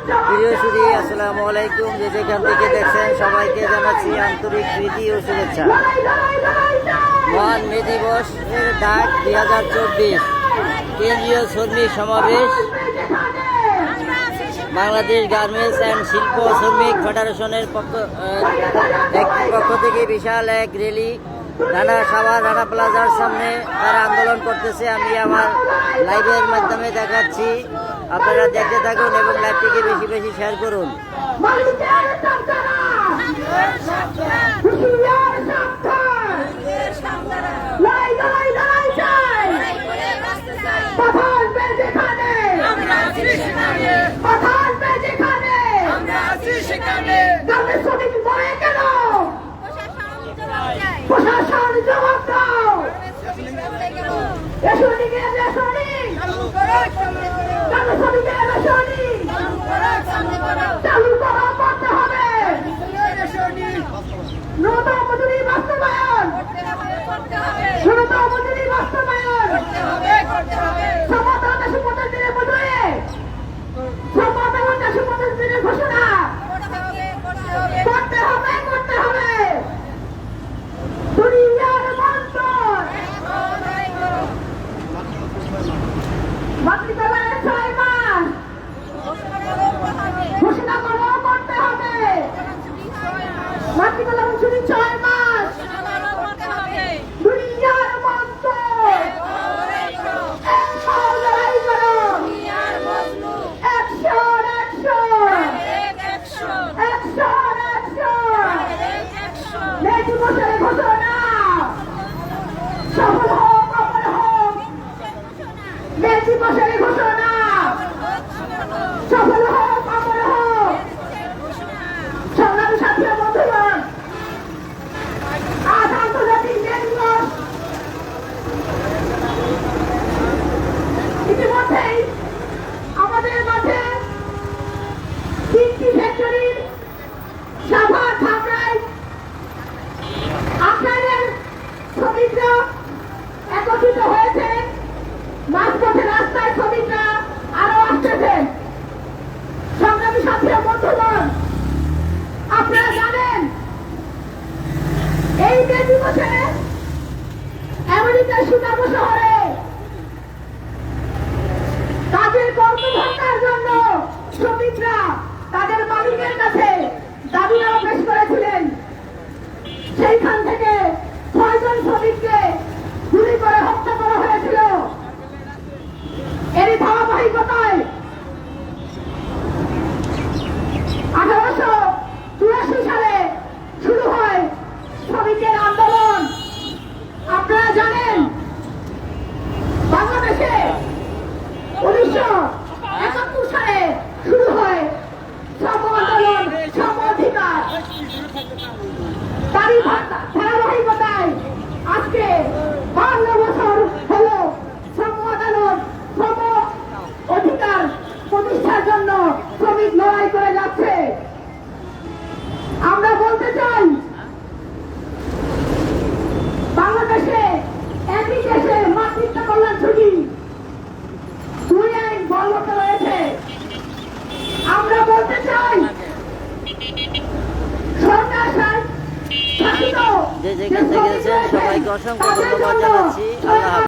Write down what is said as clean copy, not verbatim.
প্রিয় সুধী, আসসালামু আলাইকুম। যে যেখান থেকে দেখছেন সবাইকে জানাচ্ছি আন্তরিক প্রীতি ও শুভেচ্ছা। মহান মে দিবসের ডাক 2024 কেন্দ্রীয় শ্রমিক সমাবেশ, বাংলাদেশ গার্মেন্টস অ্যান্ড শিল্প শ্রমিক ফেডারেশনের পক্ষ থেকে বিশাল এক র্যালি রানা সাভার রানা প্লাজার সামনে তারা আন্দোলন করতেছে। আমি আমার লাইভের মাধ্যমে দেখাচ্ছি, আপনারা দেখতে থাকুন এবং লাইভটিকে বেশি বেশি শেয়ার করুন। প্রশাসন জবাব দাও। চালু করা করতে হবে। ন্যূনতম মজুরি বাস্তবায়ন, ন্যূনতম মজুরি বাস্তবায়ন, সমাধান 150 দিনের মজুরি, সমাধান 150 দিনের ঘোষণা করতে হবে, করতে হবে। দুনিয়ার মন্ত্রণ মাতৃত্বের 6 মাস ঘোষণা করো, করতে হবে। মাতৃত্বের ছুটি 6 মাস, দুনিয়ার মন্ত্রণ লড়াই করো। Action, action, action, action. মে দিবসের ঘোষণা সফল হোক, অমর হোক। মে দিবসের ঘোষণা সফল হোক, অমর হোক। সংগ্রামী সাথী বন্ধুগণ, আজ আন্তর্জাতিক মে দিবস। ইতিমধ্যেই আমাদের মাঝে 3টি ফ্যাক্টরির সাভার ঢাকায় আপনাদের শ্রমিকরা একত্রিত হয়েছে। মাঝপথে রাস্তায় শ্রমিকরা আরো আসতেছেন। সংগ্রামী সাথী বন্ধুগণ, আপনারা জানেন এই মে দিবসে আমেরিকার শিকাগো শহরে কাজের কর্মঘণ্টার জন্য শ্রমিকরা তাদের মালিকের কাছে দাবিনামা পেশ করেছিলেন। সেইখান থেকে 6 জন শ্রমিককে গুলি করে হত্যা করা হয়েছিল। এরই ধারাবাহিকতায় 1884 সালে শুরু হয় শ্রমিকের আন্দোলন। আপনারা জানেন বাংলাদেশে 1971 সালে শুরু হয় শ্রম আন্দোলন, শ্রম অধিকার। তারই ধারাবাহিকতায় আজকে 52 বছর হলো শ্রম আদালত, শ্রম অধিকার প্রতিষ্ঠার জন্য শ্রমিক লড়াই করে যাচ্ছে। আমরা বলতে চাই, বাংলাদেশে একই দেশে মাতৃত্ব কল্যাণ ছুটি 2 আইন বলবৎ রয়েছে। আমরা বলতে চাই সরকার যে যেখান থেকে সবাইকে অসংখ্য ধন্যবাদ জানাচ্ছি। আল্লাহ হাফেজ।